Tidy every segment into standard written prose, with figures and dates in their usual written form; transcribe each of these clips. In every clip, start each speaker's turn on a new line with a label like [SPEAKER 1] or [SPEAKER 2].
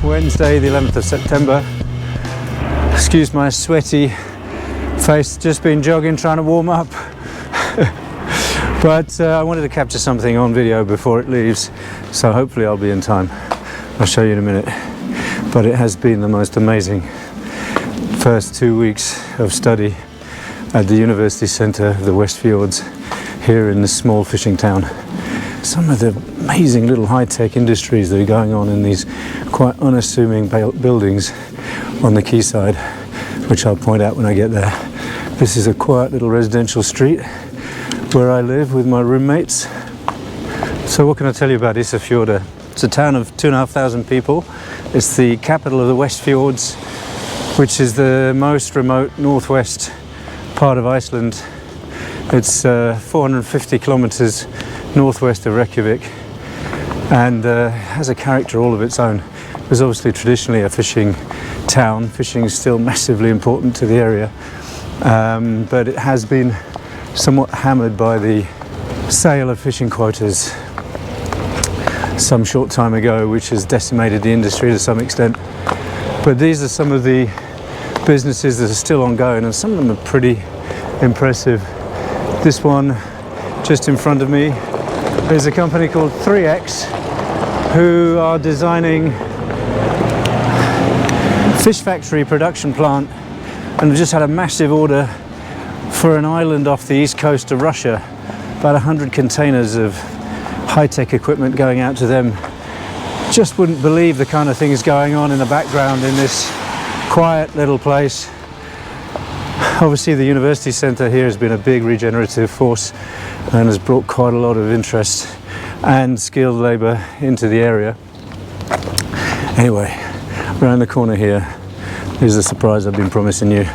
[SPEAKER 1] Wednesday, the 11th of September. Excuse my sweaty face, just been jogging, trying to warm up. But I wanted to capture something on video before it leaves, so hopefully I'll be in time. I'll show you in a minute. But it has been the most amazing first 2 weeks of study at the University Centre of the Westfjords here in this small fishing town. Some of the amazing little high-tech industries that are going on in these quite unassuming buildings on the quayside, which I'll point out when I get there. This is a quiet little residential street where I live with my roommates. So what can I tell you about Isafjordur? It's a town of 2,500 people. It's the capital of the Westfjords, which is the most remote northwest part of Iceland. It's 450 kilometers northwest of Reykjavik, and has a character all of its own. It was obviously traditionally a fishing town. Fishing is still massively important to the area, but it has been somewhat hammered by the sale of fishing quotas some short time ago, which has decimated the industry to some extent. But these are some of the businesses that are still ongoing, and some of them are pretty impressive. This one just in front of me is a company called 3X, who are designing fish factory production plant, and have just had a massive order for an island off the east coast of Russia. About 100 containers of high-tech equipment going out to them. Just wouldn't believe the kind of things going on in the background in this quiet little place. Obviously the university centre here has been a big regenerative force and has brought quite a lot of interest and skilled labour into the area. Anyway, around the corner here is the surprise I've been promising you,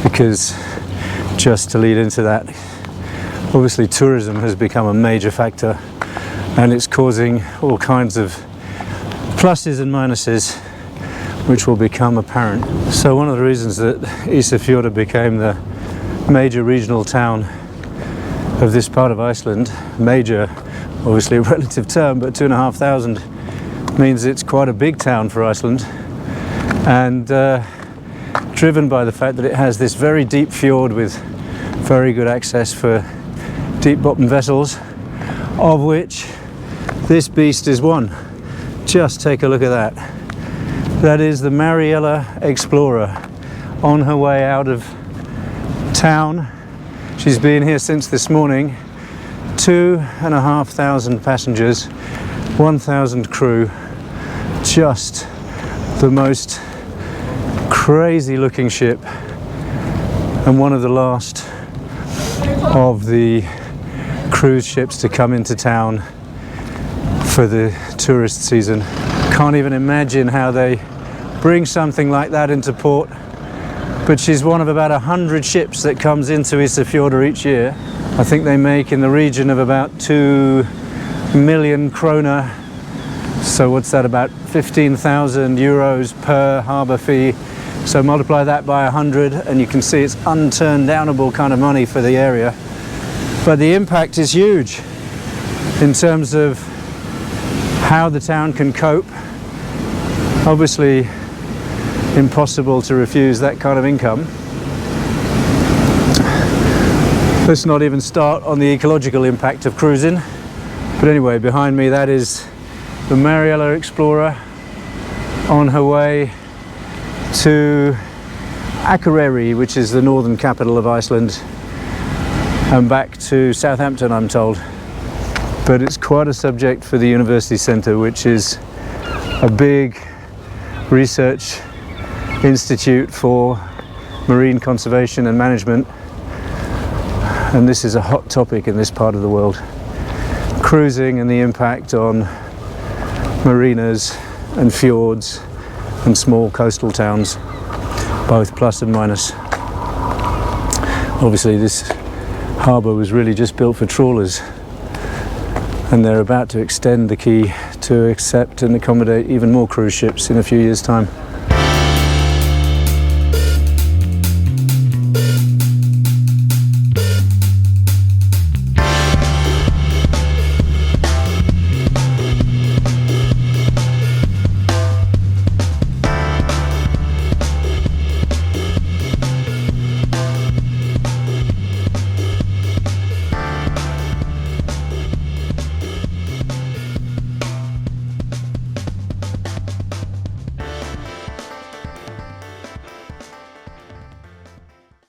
[SPEAKER 1] because just to lead into that, obviously tourism has become a major factor, and it's causing all kinds of pluses and minuses which will become apparent. So one of the reasons that Isafjordur became the major regional town of this part of Iceland, major, obviously a relative term, but 2,500 means it's quite a big town for Iceland, and driven by the fact that it has this very deep fjord with very good access for deep bottom vessels, of which this beast is one. Just take a look at that. That is the Mariella Explorer on her way out of town. She's been here since this morning. 2,500 passengers, 1,000 crew. Just the most crazy looking ship, and one of the last of the cruise ships to come into town for the tourist season. Can't even imagine how they bring something like that into port, but she's one of about 100 ships that comes into Isafjordur each year. I think they make in the region of about 2 million kroner, so what's that, about 15,000 euros per harbour fee. So multiply that by 100 and you can see it's unturndownable kind of money for the area. But the impact is huge in terms of how the town can cope. Obviously impossible to refuse that kind of income. Let's not even start on the ecological impact of cruising. But anyway, behind me that is the Mariella Explorer on her way to Akureyri, which is the northern capital of Iceland, and back to Southampton, I'm told. But it's quite a subject for the University Centre, which is a big research institute for marine conservation and management, and this is a hot topic in this part of the world. Cruising and the impact on marinas and fjords and small coastal towns, both plus and minus. Obviously this harbour was really just built for trawlers, and they're about to extend the quay to accept and accommodate even more cruise ships in a few years' time.